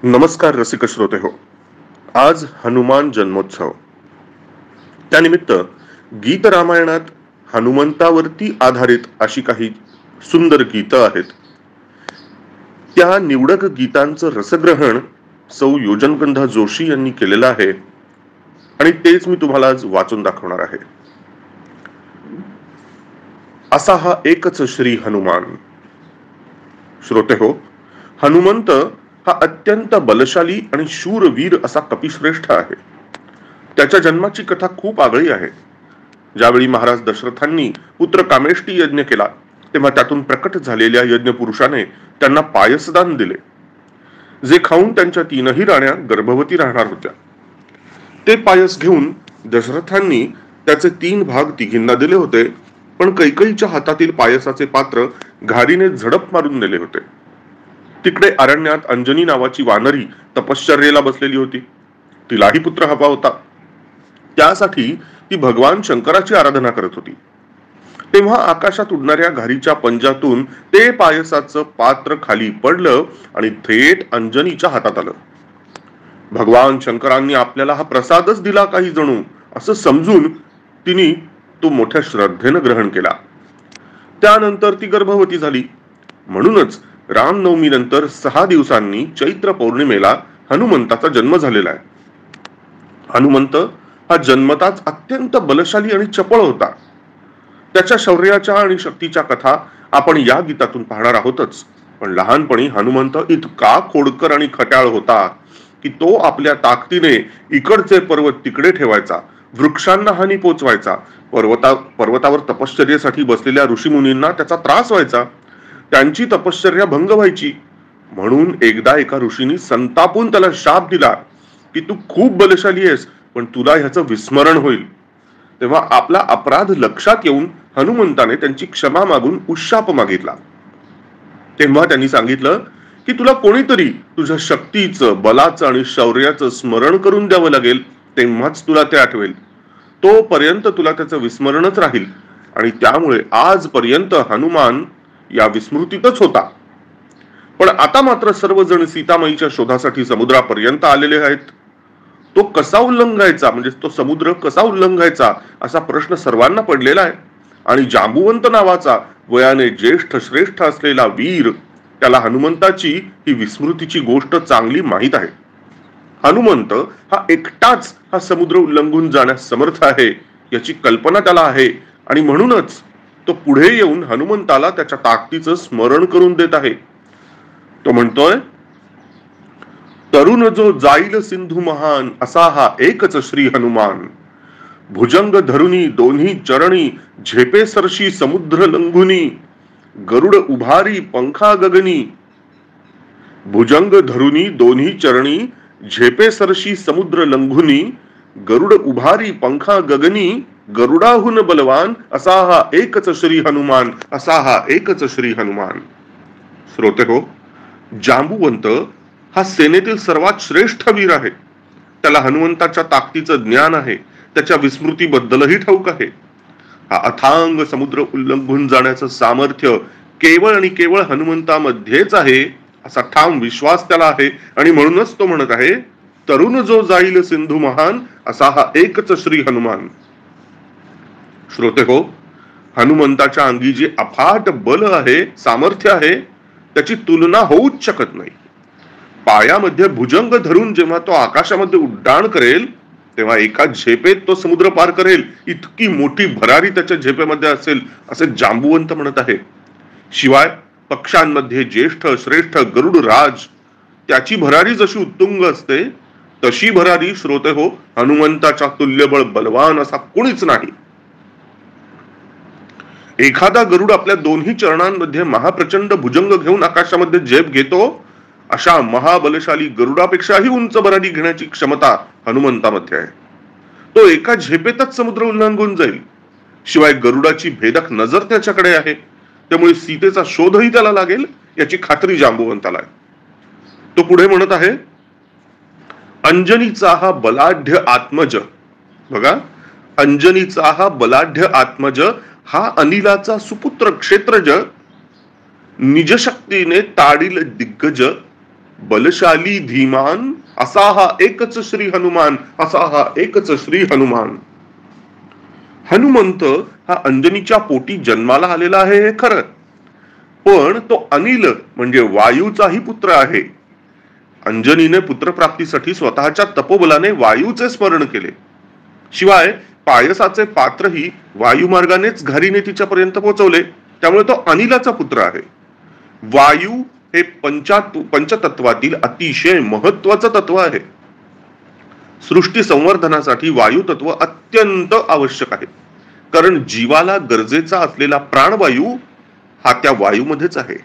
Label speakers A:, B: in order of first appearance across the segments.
A: नमस्कार रसिक श्रोते हो. आज हनुमान जन्मोत्सव. त्यानिमित्त गीत रामायणात हनुमंतावरती आधारित अशी काही सुंदर गीतं आहेत. त्या निवडक गीतांचं रसग्रहण सौ योजनगंधा जोशी यांनी केलेलं आहे आणि तेच मी तुम्हाला आज वाचून दाखवणार आहे. असा हा एकच श्री हनुमान. श्रोते हो, हनुमंत हा अत्यंत बलशाली आणि शूरवीर असा कपिश्रेष्ठ आहे. त्याच्या जन्माची कथा खूप आगळी आहे. ज्यावेळी महाराज दशरथांनी पुत्र कामेष्टी यज्ञ केला तेव्हा त्यातून प्रकट झालेल्या यज्ञ पुरुषाने त्यांना पायसदान दिले, जे खाऊन त्यांच्या तीनही राण्या गर्भवती राहणार होत्या. ते पायस घेऊन दशरथांनी त्याचे 3 भाग तिघींना दिले होते, पण कैकेयीच्या हातातील पायसाचे पात्र घारीने झडप मारून नेले होते. तिकडे अरण्यात अंजनी नावाची वानरी तपश्चर्येला बसलेली होती. तिलाही पुत्र हवा होता. त्यासाठी ती भगवान शंकराची आराधना करत होती. तेव्हा आकाशात उडणाऱ्या घारीच्या पंजातून ते पायसाचं पात्र खाली पडलं आणि थेट अंजनीच्या हातात आलं. भगवान शंकरांनी आपल्याला हा प्रसादच दिला काही जणू असं समजून तिने तो मोठ्या श्रद्धेनं ग्रहण केला. त्यानंतर ती गर्भवती झाली. म्हणूनच रामनवमी नंतर 6 दिवसांनी चैत्र पौर्णिमेला हनुमंताचा जन्म झालेला आहे. हनुमंत हा जन्मताच अत्यंत बलशाली आणि चपळ होता. त्याच्या शौर्याच्या आणि शक्तीच्या कथा आपण या गीतातून पाहणार आहोतच. पण लहानपणी हनुमंत इतका खोडकर आणि खट्याळ होता की तो आपल्या ताकदीने इकडचे पर्वत तिकडे ठेवायचा, वृक्षांना हानी पोचवायचा, पर्वतावर तपश्चर्येसाठी बसलेल्या ऋषीमुनींना त्याचा त्रास व्हायचा, त्यांची तपश्चर्या भंग व्हायची. म्हणून एकदा एका ऋषींनी संतापून त्याला शाप दिला की तू खूप बलशाली आहेस, पण तुला ह्याचं विस्मरण होईल. तेव्हा आपला अपराध लक्षात येऊन हनुमंताने त्यांची क्षमा मागून उशाप मागितला. तेव्हा त्यांनी सांगितलं की तुला कोणीतरी तुझ्या शक्तीचं, बलाचं आणि शौर्याचं स्मरण करून द्यावं लागेल, तेव्हाच तुला ते आठवेल. तोपर्यंत तुला त्याचं विस्मरणच राहील. आणि त्यामुळे आजपर्यंत हनुमान या विस्मृतीतच होता. पण आता मात्र सर्वजण सीतामाईच्या शोधासाठी समुद्रापर्यंत आलेले आहेत. तो कसा उल्लंघायचा, म्हणजे तो समुद्र कसा उल्लंघायचा असा प्रश्न सर्वांना पडलेला आहे. आणि जांबुवंत नावाचा वयाने ज्येष्ठ श्रेष्ठ असलेला वीर, त्याला हनुमंताची ही विस्मृतीची गोष्ट चांगली माहीत आहे. हनुमंत हा एकटाच हा समुद्र उल्लंघून जाण्यास समर्थ आहे याची कल्पना त्याला आहे. आणि म्हणूनच तो पुढे येऊन हनुमंताला त्याच्या ताकदीचं स्मरण करून देत आहे. तो म्हणतोय, तरुण जो जाईल सिंधू महान असा हा एकच श्री हनुमान. भुजंग धरुनी दोन्ही चरणी झेपे सरशी समुद्र लंघुनी. गरुड उभारी पंखा गगनी. भुजंग धरुनी दोन्ही चरणी झेपे सरशी समुद्र लंघुनी. गरुड उभारी पंखा गगनी. गरुडाहून बलवान असा हा एकच श्री हनुमान. असा हा एकच श्री हनुमान. श्रोते हो, जांबुवंत हा सेनेतील सर्वात श्रेष्ठ वीर आहे. त्याला हनुमंताच्या ताकदीचं ज्ञान आहे. त्याच्या विस्मृतीबद्दलही ठाऊक आहे. हा अथांग समुद्र उल्लंघून जाण्याचं सामर्थ्य केवळ आणि केवळ हनुमंतामध्येच आहे असा ठाम विश्वास त्याला आहे. आणि म्हणूनच तो म्हणत आहे, तरुण जो जाईल सिंधू महान असा हा एकच श्री हनुमान. श्रोते हो, हनुमंताच्या अंगी जे अफाट बल आहे, सामर्थ्य आहे, त्याची तुलना होऊच शकत नाही. पायामध्ये भुजंग धरून जेव्हा तो आकाशामध्ये उड्डाण करेल तेव्हा एका झेपेत तो समुद्र पार करेल, इतकी मोठी भरारी त्याच्या झेपेमध्ये असेल असे जांबुवंत म्हणत आहे. शिवाय पक्षांमध्ये ज्येष्ठ श्रेष्ठ गरुड राज, त्याची भरारी जशी उत्तुंग असते तशी भरारी श्रोते हो हनुमंताच्या तुल्यबळ बलवान असा कुणीच नाही. एखादा गरुड आपल्या दोन्ही चरणांमध्ये महाप्रचंड भुजंग घेऊन आकाशामध्ये झेप घेतो, अशा महाबलशाली गरुडापेक्षाही उंच भरारी घेण्याची क्षमता हनुमंतामध्ये आहे. तो एका झेपेतच समुद्र उल्लंघून जाईल. शिवाय गरुडाची भेदक नजर त्याच्याकडे आहे, त्यामुळे सीतेचा शोधही त्याला लागेल याची खात्री जांबुवंताला आहे. तो पुढे म्हणत आहे, अंजनीचा हा बलाढ्य आत्मज. बघा, अंजनीचा हा बलाढ्य आत्मज हा अनिलाचा सुपुत्र क्षेत्रज, निजशक्तीने ताडील दिग्गज, बलशाली धीमान असा हा एकच श्री हनुमान, असा हा एकच श्री हनुमान. हनुमंत हा अंजनीच्या पोटी जन्माला आलेला आहे हे खरं, पण तो अनिल म्हणजे वायूचाही पुत्र आहे. अंजनीने पुत्रप्राप्तीसाठी स्वतःच्या तपोबलाने वायूचे स्मरण केले. शिवाय पायसाचे पात्रही वायुमार्गानेच घारीने तिच्यापर्यंत पोहोचवले. त्यामुळे तो अनिलाचा पुत्र आहे. वायू हे पंचतत्वातील अतिशय महत्वाचं तत्व आहे. सृष्टी संवर्धनासाठी वायू तत्व अत्यंत आवश्यक आहे. कारण जीवाला गरजेचा असलेला प्राणवायू हा त्या वायूमध्येच आहे.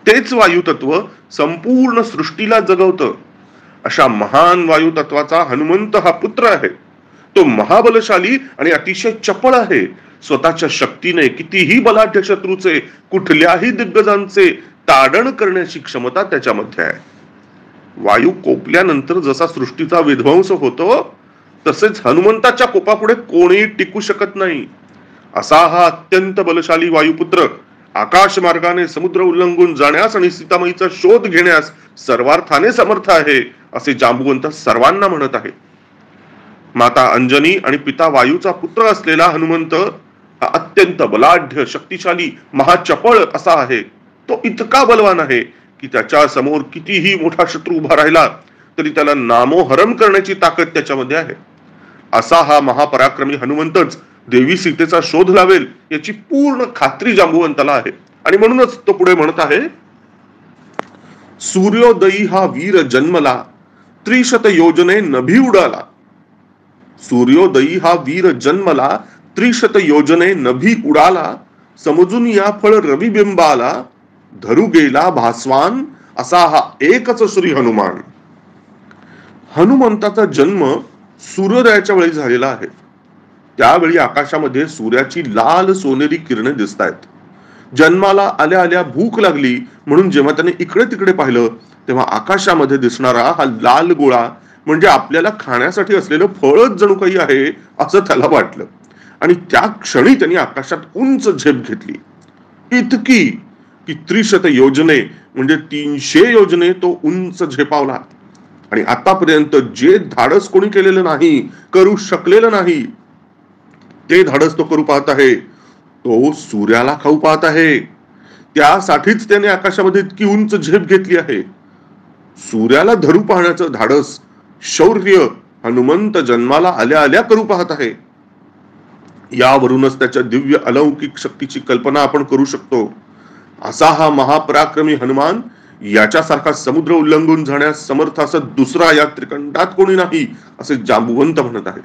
A: तेच वायू तत्व संपूर्ण सृष्टीला जगवतं. अशा महान वायू तत्वाचा हनुमंत हा पुत्र आहे. तो महाबलशाली आणि अतिशय चपळ आहे. स्वतःच्या शक्तीने कितीही बलाढ्य शत्रूचे, कुठल्याही दिग्गजांचे ताडण करण्याची क्षमता त्याच्यामध्ये आहे. वायू कोपल्यानंतर जसा सृष्टीचा विध्वंस होतो, तसेच हनुमंताच्या कोपापुढे कोणीही टिकू शकत नाही. असा हा अत्यंत बलशाली वायुपुत्र आकाश मार्गाने समुद्र उल्लंघून जाण्यास आणि सीतामाईचा शोध घेण्यास सर्वार्थाने समर्थ आहे, असे जांबुवंत सर्वांना म्हणत आहे. माता अंजनी आणि पिता वायूचा पुत्र असलेला हनुमंत हा अत्यंत बलाढ्य, शक्तिशाली, महाचपळ असा आहे. तो इतका बलवान आहे की त्याच्या समोर कितीही मोठा शत्रू उभा राहिला तरी त्याला नामोहरम करण्याची ताकद त्याच्यामध्ये आहे. असा हा महापराक्रमी हनुमंतच देवी सीतेचा शोध लावेल याची पूर्ण खात्री जांबुवंताला आहे. आणि म्हणूनच तो पुढे म्हणत आहे, सूर्योदयी हा वीर जन्मला, त्रिशत योजने नभी उडाला. सूर्योदयी हा वीर जन्मला, त्रिशत योजने नभी उडाला. समजून या फळ रविबिंबाला, धरू गेला भास्वान असा हा एकच श्री हनुमान. हनुमंताचा जन्म सूर्योदयाच्या वेळी झालेला आहे. त्यावेळी आकाशामध्ये सूर्याची लाल सोनेरी किरणे दिसत आहेत. जन्माला आल्या आल्या भूक लागली म्हणून जेव्हा त्याने इकडे तिकडे पाहिलं तेव्हा आकाशामध्ये दिसणारा हा लाल गोळा म्हणजे आपल्याला खाण्यासाठी असलेलं फळच जणू काही आहे असं त्याला वाटलं. आणि त्या क्षणी त्यांनी आकाशात उंच झेप घेतली, इतकी की त्रिशत योजने म्हणजे 300 योजने तो उंच झेपावला. आणि आतापर्यंत जे धाडस कोणी केलेलं नाही, करू शकलेलं नाही, ते धाडस तो करू पाहत आहे. तो सूर्याला खाऊ पाहत आहे. त्यासाठीच त्याने आकाशामध्ये इतकी उंच झेप घेतली आहे. सूर्याला धरू पाहण्याचं धाडस, शौर्य हनुमंत जन्माला आल्या आल्या करू पाहत आहे. यावरूनच त्याच्या दिव्य अलौकिक शक्तीची कल्पना आपण करू शकतो. असा हा महापराक्रमी हनुमान, याच्यासारखा समुद्र उल्लंघून जाण्यास समर्थ असं दुसरा या त्रिकंडात कोणी नाही, असे जांबुवंत म्हणत आहे.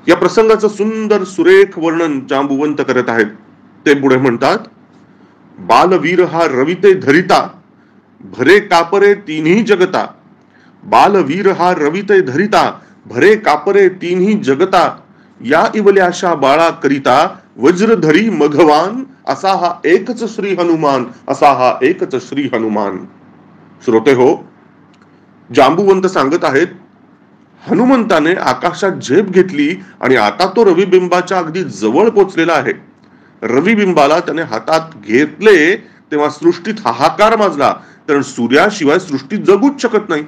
A: या प्रसंगाचं सुंदर सुरेख वर्णन जांबुवंत करत आहेत. ते पुढे म्हणतात, बालवीर हा रविते धरिता, भरे कापरे तिन्ही जगता. बालवीर हा रविते धरिता, भरे कापरे तिन्ही जगता. या इवल्याशा बाळा करिता, वज्रधरी मघवान असा हा एकच श्री हनुमान, असा हा एकच श्री हनुमान. श्रोते हो, जांबुवंत सांगत आहेत, हनुमंताने आकाशात झेप घेतली आणि आता तो रविबिंबाच्या अगदी जवळ पोचलेला आहे. रविबिंबाला त्याने हातात घेतले तेव्हा सृष्टीत हाहाकार माजला, कारण सूर्याशिवाय सृष्टी जगूच शकत नाही.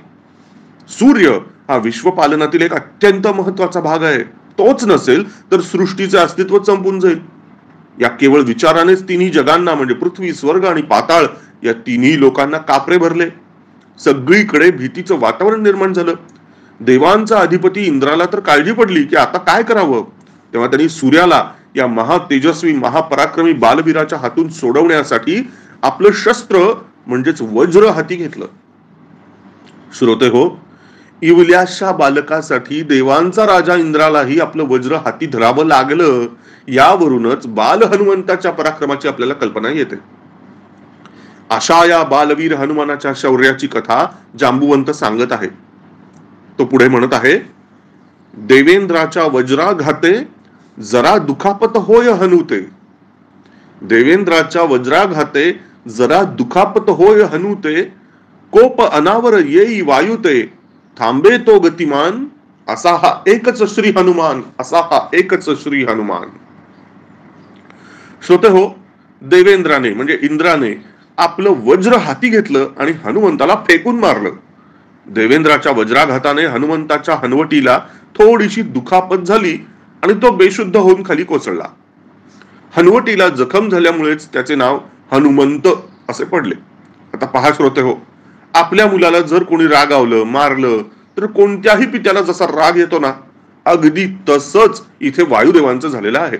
A: सूर्य हा विश्वपालनातील एक अत्यंत महत्वाचा भाग आहे. तोच नसेल तर सृष्टीचे अस्तित्व संपून जाईल. या केवळ विचारानेच तिन्ही जगांना म्हणजे पृथ्वी, स्वर्ग आणि पाताळ या तिन्ही लोकांना कापरे भरले. सगळीकडे भीतीचं वातावरण निर्माण झालं. देवांचा अधिपती इंद्राला तर काळजी पडली की आता काय करावं. तेव्हा त्यांनी सूर्याला या महातेजस्वी महापराक्रमी बालवीराच्या हातून सोडवण्यासाठी आपलं शस्त्र म्हणजेच वज्र हाती घेतलं. श्रोते हो, इवल्याशा बालकासाठी देवांचा राजा इंद्रालाही आपलं वज्र हाती धरावं लागलं. यावरूनच बाल हनुमंताच्या पराक्रमाची आपल्याला कल्पना येते. अशा या बालवीर हनुमानाच्या शौर्याची कथा जांबुवंत सांगत आहे. तो पुढे म्हणत आहे, देवेंद्राच्या वज्राघाते जरा दुखापत होय हनुते. देवेंद्राच्या वज्राघाते जरा दुखापत होय हनुते. कोप अनावर येई वायुते, थांबे तो गतिमान असा हा एकच श्री हनुमान, असा हा एकच श्री हनुमान. श्रोते हो, देवेंद्राने म्हणजे इंद्राने आपलं वज्र हाती घेतलं आणि हनुमंताला फेकून मारलं. देवेंद्राच्या वज्राघाताने हनुमंताच्या हनवटीला थोडीशी दुखापत झाली आणि तो बेशुद्ध होऊन खाली कोसळला. हनवटीला जखम झाल्यामुळेच त्याचे नाव हनुमंत असे पडले. आता पहा श्रोते हो, आपल्या मुलाला जर कोणी रागावलं, मारलं, तर कोणत्याही पित्याला जसा राग येतो ना, अगदी तसंच इथे वायुदेवांचं झालेलं आहे.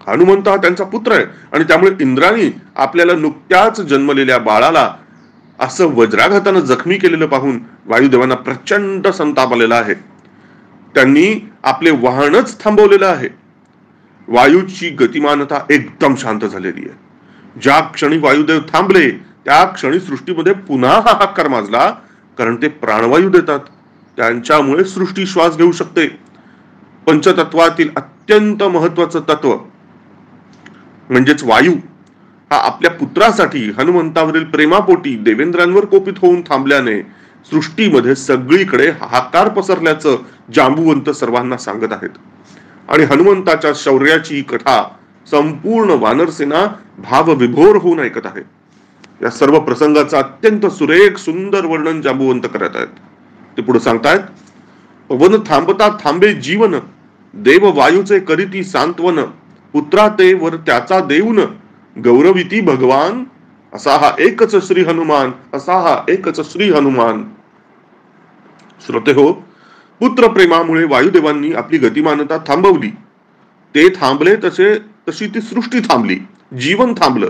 A: हनुमंत हा त्यांचा पुत्र आहे आणि त्यामुळे इंद्राणी आपल्याला नुकत्याच जन्मलेल्या बाळाला असं वज्राघातानं जखमी केलेलं पाहून वायुदेवांना प्रचंड संताप आलेला आहे. त्यांनी आपले वाहनच थांबवलेलं आहे. वायूची गतिमानता एकदम शांत झालेली आहे. ज्या क्षणी वायुदेव थांबले त्या क्षणी सृष्टीमध्ये पुन्हा हाहाकार माजला, कारण ते प्राणवायू देतात. त्यांच्यामुळे सृष्टी श्वास घेऊ शकते. पंचतत्वातील अत्यंत महत्वाचं तत्व म्हणजेच वायू हा आपल्या पुत्रासाठी हनुमंतावरील प्रेमापोटी देवेंद्रांवर कोपित होऊन थांबल्याने सृष्टीमध्ये सगळीकडे हाहाकार पसरल्याचं जांबुवंत सर्वांना सांगत आहेत. आणि हनुमंताच्या शौर्याची कथा संपूर्ण वानरसेना भावविभोर होऊन ऐकत आहे. या सर्व प्रसंगाचं अत्यंत सुरेख सुंदर वर्णन जांबुवंत करत आहेत. ते पुढे सांगतायत, पवन थांबता थांबे जीवन, देव वायूचे करीती सांत्वन, पुत्रा ते वर त्याचा देऊन, गौरविती भगवान, असा हा एकच श्री हनुमान, असा हा एकच श्री हनुमान. श्रोते हो, पुत्र प्रेमामुळे वायुदेवांनी आपली गतिमानता थांबवली. ते थांबले तशी ती सृष्टी थांबली, जीवन थांबलं.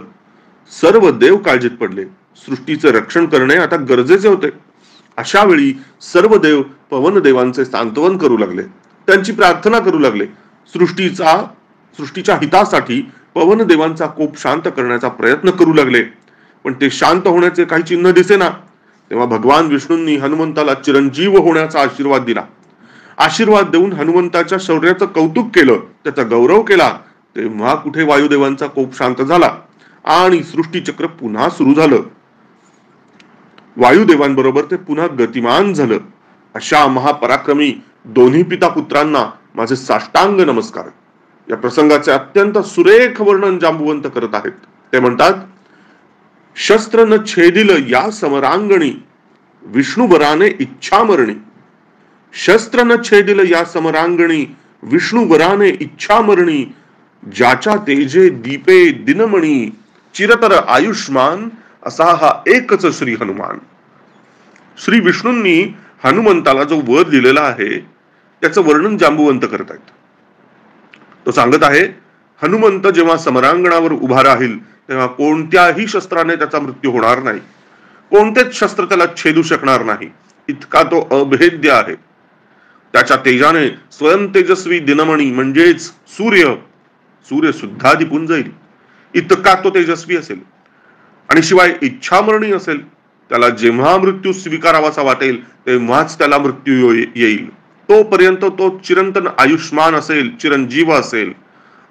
A: सर्व देव काळजीत पडले. सृष्टीचे रक्षण करणे आता गरजेचे होते. अशा वेळी सर्व देव पवन देवांचे सांत्वन करू लागले, त्यांची प्रार्थना करू लागले. सृष्टीच्या हितासाठी पवन देवांचा कोप शांत करण्याचा प्रयत्न करू लागले. पण ते शांत होण्याचे काही चिन्ह दिसेना. तेव्हा भगवान विष्णूंनी हनुमंताला चिरंजीव होण्याचा आशीर्वाद दिला. आशीर्वाद देऊन हनुमंताच्या शौर्याचं कौतुक केलं, त्याचा गौरव केला. तेव्हा कुठे वायुदेवांचा कोप शांत झाला आणि सृष्टीचक्र पुन्हा सुरू झालं. वायुदेवांबरोबर ते पुन्हा गतिमान झालं. अशा महापराक्रमी दोन्ही पिता पुत्रांना माझे साष्टांग नमस्कार. या प्रसंगाचे अत्यंत सुरेख वर्णन जांबुवंत करत आहेत. ते म्हणतात, शस्त्र न छेदिल या समरांगणी, विष्णुवराने इच्छामरणी. शस्त्र न छेदिल या समरांगणी, विष्णुवराने इच्छामरणी, ज्याच्या तेजे दीपे दिनमणी, चिरतर आयुष्मान, असा हा एकच श्री हनुमान. श्री विष्णूंनी हनुमंताला जो वर दिलेला आहे त्याचं वर्णन जांबुवंत करत आहेत. तो सांगत आहे, हनुमंत जेव्हा समरांगणावर उभा राहील तेव्हा कोणत्याही शस्त्राने त्याचा मृत्यू होणार नाही. कोणतेच शस्त्र त्याला छेदू शकणार नाही. इतका तो अभेद्य आहे. त्याच्या तेजाने स्वयं तेजस्वी दिनमणी म्हणजेच सूर्य सुद्धा दिपून जाईल. इतका तो तेजस्वी असेल. आणि शिवाय इच्छामरणी असेल. त्याला जेव्हा मृत्यू स्वीकारावाचा वाटेल तेव्हाच त्याला मृत्यू येईल. तोपर्यंत तो चिरंतन आयुष्मान असेल, चिरंजीव असेल.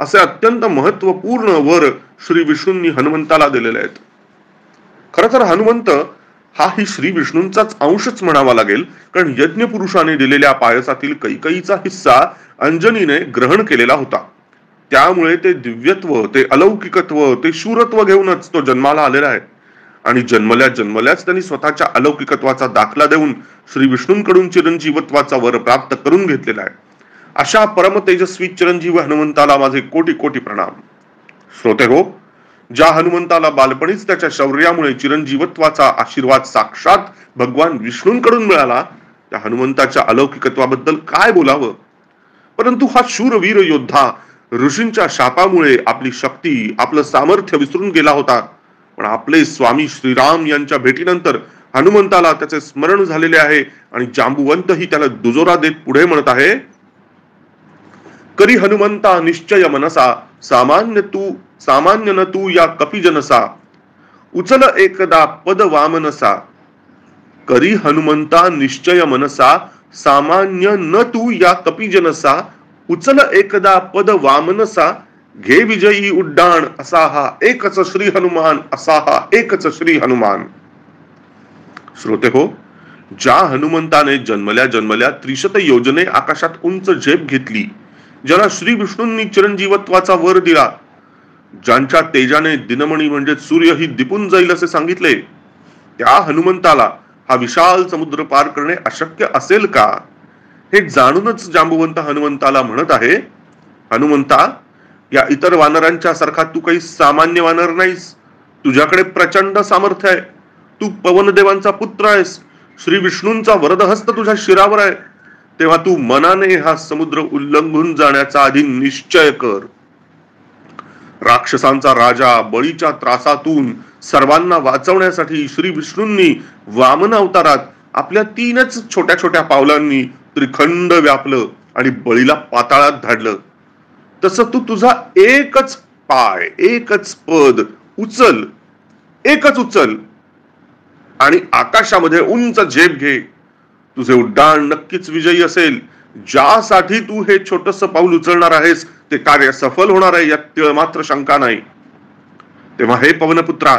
A: असे अत्यंत महत्वपूर्ण वर श्री विष्णूंनी हनुमंताला दिलेले आहेत. खर तर हनुमंत हा ही श्री विष्णूंचाच अंशच म्हणावा लागेल, कारण यज्ञ पुरुषाने दिलेल्या पायसातील कैकईचा हिस्सा अंजनीने ग्रहण केलेला होता. त्यामुळे ते दिव्यत्व, ते अलौकिकत्व, ते शूरत्व घेऊनच तो जन्माला आलेला आहे. आणि जन्मल्याच त्यांनी स्वतःच्या अलौकिकत्वाचा दाखला देऊन श्री विष्णूंकडून चिरंजीवत्वाचा वर प्राप्त करून घेतलेला आहे. अशा परम तेजस्वी चिरंजीव हनुमंताला माझे कोटी कोटी प्रणाम. श्रोते हो, ज्या हनुमंताला बालपणीच त्याच्या शौर्यामुळे चिरंजीवत्वाचा आशीर्वाद साक्षात भगवान विष्णूंकडून मिळाला, त्या हनुमंताच्या अलौकिकत्वाबद्दल काय बोलावं. परंतु हा शूरवीर योद्धा ऋषींच्या शापामुळे आपली शक्ती, आपलं सामर्थ्य विसरून गेला होता. पण आपले स्वामी श्रीराम यांच्या भेटीनंतर हनुमंताला त्याचे स्मरण झालेले आहे आणि जांबुवंत ही त्याला दुजोरा देत पुढे म्हणत आहे, करी हनुमंता निश्चय मनसा, सामान्य न तू या कपिजनसा, उचल एकदा पद वामनसा. करी हनुमंता निश्चय मनसा, सामान्य न तू या कपिजनसा, उचल एकदा पद वामनसा, घे विजयी उड्डाण, असा हा एकच श्री हनुमान, असा हा एकच श्री हनुमान. श्रोते हो, ज्या हनुमंताने जन्मल्या त्रिशत योजने आकाशात उंच झेप घेतली, ज्याला श्री विष्णूंनी चिरंजीवत्वाचा वर दिला, ज्यांच्या तेजाने दिनमणी म्हणजे सूर्यही दिपून जाईल असे सांगितले, त्या हनुमंताला हा विशाल समुद्र पार करणे अशक्य असेल का? हे जाणूनच जांबुवंत हनुमंताला म्हणत आहे, हनुमंता, या इतर वानरांच्या सारखा तू काही सामान्य वानर नाहीस. तुझ्याकडे प्रचंड सामर्थ्य आहे. तू पवनदेवांचा पुत्र आहेस. श्री विष्णूंचा वरदहस्त तुझ्या शिरावर आहे. तेव्हा तू मनाने हा समुद्र उल्लंघून जाण्याचा आधी निश्चय कर. राक्षसांचा राजा बळीच्या त्रासातून सर्वांना वाचवण्यासाठी श्री विष्णूंनी वामन अवतारात आपल्या 3च छोट्या छोट्या पावलांनी त्रिखंड व्यापलं आणि बळीला पाताळात धाडलं. तसं तू तुझा एकच पाय, एकच पद उचल, एकच उचल आणि आकाशामध्ये उंच झेप घे. तुझे उड्डाण नक्कीच विजयी असेल. ज्यासाठी तू हे छोटस पाऊल उचलणार आहेस ते कार्य सफल होणार आहे, यात तिळ मात्र शंका नाही. तेव्हा हे पवनपुत्रा,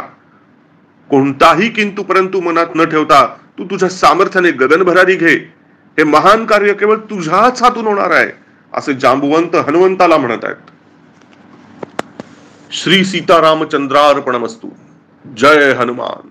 A: कोणताही किंतु परंतु मनात न ठेवता तू तुझ्या सामर्थ्याने गगनभरारी घे. हे महान कार्य केवळ तुझ्याच हातून होणार आहे, असे जांबुवंत हनुमंताला म्हणत आहेत. श्री सीतारामचंद्रार्पणमस्तु. जय हनुमान.